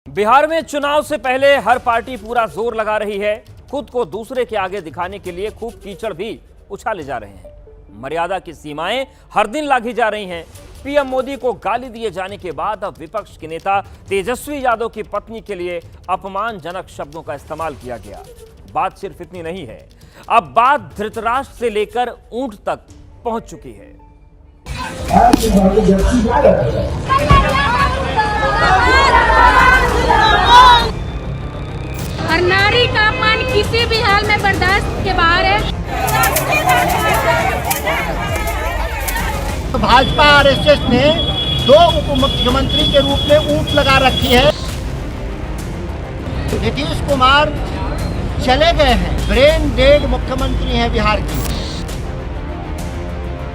बिहार में चुनाव से पहले हर पार्टी पूरा जोर लगा रही है। खुद को दूसरे के आगे दिखाने के लिए खूब कीचड़ भी उछाले जा रहे हैं। मर्यादा की सीमाएं हर दिन लांघी जा रही हैं। पीएम मोदी को गाली दिए जाने के बाद अब विपक्ष के नेता तेजस्वी यादव की पत्नी के लिए अपमानजनक शब्दों का इस्तेमाल किया गया। बात सिर्फ इतनी नहीं है, अब बात धृतराष्ट्र से लेकर ऊंट तक पहुंच चुकी है। हर नारी का अपमान किसी भी हाल में बर्दाश्त के बाहर है। भाजपा आरएसएस ने 2 उप मुख्यमंत्री के रूप में ऊंट लगा रखी है। नीतीश कुमार चले गए हैं, ब्रेन डेड मुख्यमंत्री हैं बिहार की।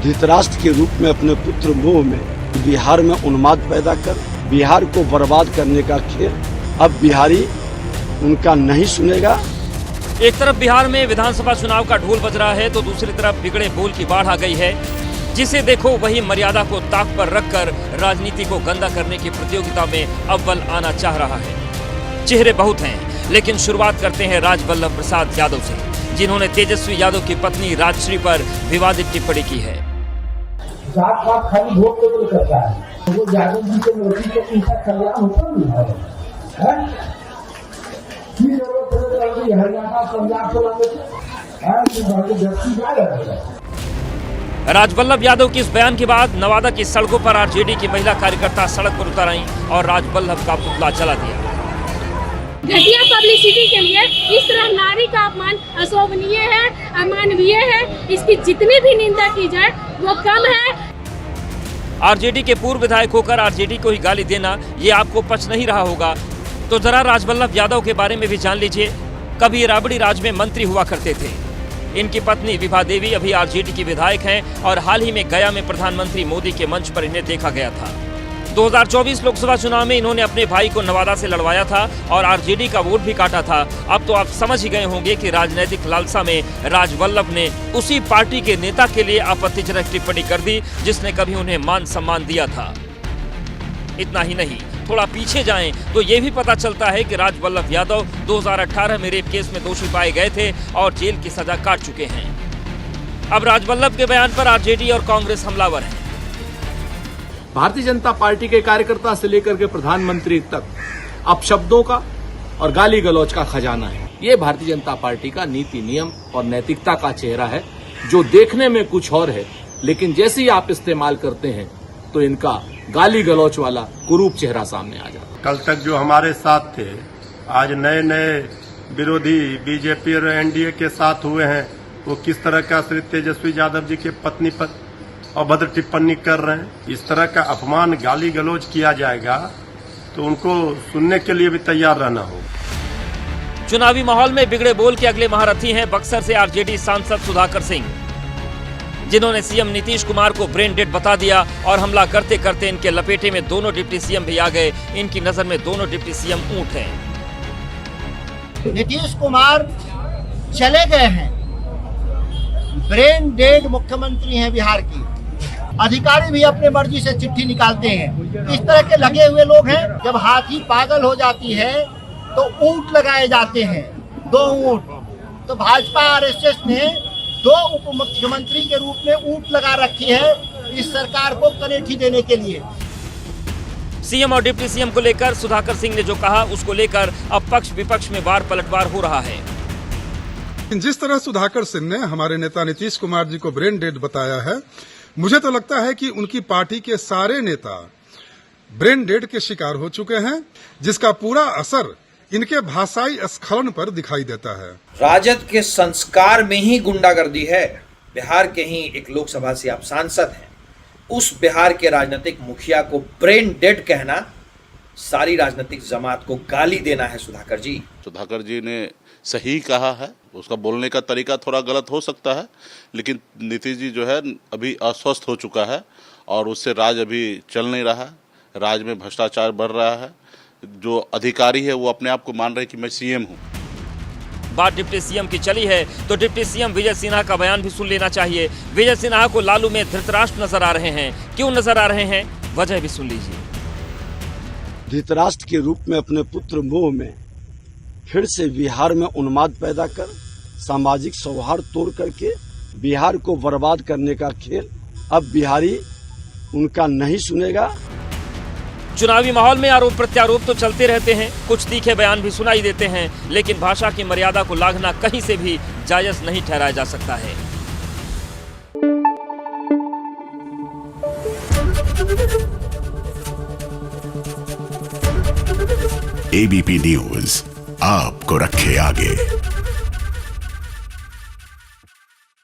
धृतराष्ट्र के रूप में अपने पुत्र मोह में बिहार में उन्माद पैदा कर बिहार को बर्बाद करने का खेल अब बिहारी उनका नहीं सुनेगा। एक तरफ बिहार में विधानसभा चुनाव का ढोल बज रहा है तो दूसरी तरफ बिगड़े बोल की बाढ़ आ गई है। जिसे देखो वही मर्यादा को ताक पर रखकर राजनीति को गंदा करने की प्रतियोगिता में अव्वल आना चाह रहा है। चेहरे बहुत हैं, लेकिन शुरुआत करते हैं राजवल्लभ प्रसाद यादव से, जिन्होंने तेजस्वी यादव की पत्नी राजश्री पर विवादित टिप्पणी की है। जात पात खाली वोट के लिए करता है, वो यादव जी के मोदी के पीछे कल्याण होता नहीं है। की जरूरत है हरियाणा पंजाब से राजवल्लभ यादव की इस बयान के बाद नवादा की सड़कों पर आरजेडी की महिला कार्यकर्ता सड़क पर उतर आईं और राजवल्लभ का पुतला जला दिया। घटिया पब्लिसिटी के लिए इस तरह नारी का अपमान अशोभनीय है, अमानवीय है। इसकी जितनी भी निंदा की जाए वो कम है। आरजेडी के पूर्व विधायक होकर आरजेडी को ही गाली देना ये आपको पच नहीं रहा होगा, तो जरा राजवल्लभ यादव के बारे में भी जान लीजिए। कभी ये राबड़ी राज में मंत्री हुआ करते थे। इनकी पत्नी विभा देवी अभी आरजेडी की विधायक हैं और हाल ही में गया में प्रधानमंत्री मोदी के मंच पर इन्हें देखा गया था। 2024 लोकसभा चुनाव में इन्होंने अपने भाई को नवादा से लड़वाया था और आरजेडी का वोट भी काटा था। अब तो आप समझ ही गए होंगे कि राजनीतिक लालसा में राजवल्लभ ने उसी पार्टी के नेता के लिए आपत्तिजनक टिप्पणी कर दी जिसने कभी उन्हें मान सम्मान दिया था। इतना ही नहीं, थोड़ा पीछे जाएं तो ये भी पता चलता है कि राजवल्लभ यादव 2018 में रेप केस में दोषी पाए गए थे और जेल की सजा काट चुके हैं। अब राजवल्लभ के बयान पर आरजेडी और कांग्रेस हमलावर हैं। भारतीय जनता पार्टी के कार्यकर्ता से लेकर के प्रधानमंत्री तक अपशब्दों का और गाली गलौज का खजाना है। ये भारतीय जनता पार्टी का नीति नियम और नैतिकता का चेहरा है, जो देखने में कुछ और है, लेकिन जैसे ही आप इस्तेमाल करते हैं तो इनका गाली गलौच वाला कुरूप चेहरा सामने आ जाता है। कल तक जो हमारे साथ थे, आज नए नए विरोधी बीजेपी और एनडीए के साथ हुए हैं, वो किस तरह का श्री तेजस्वी यादव जी के पत्नी पर अभद्र टिप्पणी कर रहे हैं। इस तरह का अपमान गाली गलौज किया जाएगा तो उनको सुनने के लिए भी तैयार रहना होगा। चुनावी माहौल में बिगड़े बोल के अगले महारथी हैं बक्सर से आरजेडी सांसद सुधाकर सिंह, जिन्होंने सीएम नीतीश कुमार को ब्रेन डेड बता दिया और हमला करते करते इनके लपेटे में दोनों डिप्टी सीएम भी आ गए। इनकी नजर में दोनों डिप्टी सीएम ऊंट हैं। नीतीश कुमार चले गए हैं, ब्रेन डेड मुख्यमंत्री हैं बिहार की। अधिकारी भी अपने मर्जी से चिट्ठी निकालते हैं। इस तरह के लगे हुए लोग हैं। जब हाथी पागल हो जाती है तो ऊंट लगाए जाते हैं, 2 ऊंट। तो भाजपा आरएसएस ने 2 उप मुख्यमंत्री के रूप में ऊंट लगा रखी है इस सरकार को कनेठी देने के लिए। सीएम और डिप्टी सीएम को लेकर सुधाकर सिंह ने जो कहा, उसको लेकर अब पक्ष विपक्ष में वार पलटवार हो रहा है। जिस तरह सुधाकर सिंह ने हमारे नेता नीतीश कुमार जी को ब्रेन डेड बताया है, मुझे तो लगता है कि उनकी पार्टी के सारे नेता ब्रेन डेड के शिकार हो चुके हैं, जिसका पूरा असर इनके भाषाई स्खलन पर दिखाई देता है। राजद के संस्कार में ही गुंडागर्दी है। बिहार के ही एक लोकसभा से आप सांसद हैं, उस बिहार के राजनीतिक मुखिया को ब्रेन डेड कहना सारी राजनीतिक जमात को गाली देना है। सुधाकर जी ने सही कहा है। उसका बोलने का तरीका थोड़ा गलत हो सकता है, लेकिन नीतीश जी जो है अभी अस्वस्थ हो चुका है और उससे राज अभी चल नहीं रहा। राज में भ्रष्टाचार बढ़ रहा है। जो अधिकारी है वो अपने आप को मान रहे हैं कि मैं सीएम हूँ। बात डिप्टी सीएम की चली है तो डिप्टी सीएम विजय सिन्हा का बयान भी सुन लेना चाहिए। विजय सिन्हा को लालू में धृतराष्ट्र नजर आ रहे हैं। क्यों नजर आ रहे हैं, वजह भी सुन लीजिए। भारतीय जनता पार्टी का नीति नियम और नैतिकता का चेहरा है। जो देखने में कुछ और है, लेकिन जैसे ही आप इस्तेमाल करते हैं तो इनका गाली गलौज वाला कुरूप चेहरा सामने आ जाता है। चुनावी धृतराष्ट्र के रूप में अपने पुत्र मोह में फिर से बिहार में उन्माद पैदा कर सामाजिक सौहार्द तोड़ करके बिहार को बर्बाद करने का खेल अब बिहारी उनका नहीं सुनेगा। चुनावी माहौल में आरोप प्रत्यारोप तो चलते रहते हैं, कुछ तीखे बयान भी सुनाई देते हैं, लेकिन भाषा की मर्यादा को लांघना कहीं से भी जायज नहीं ठहराया जा सकता है। एबीपी न्यूज आपको रखे आगे।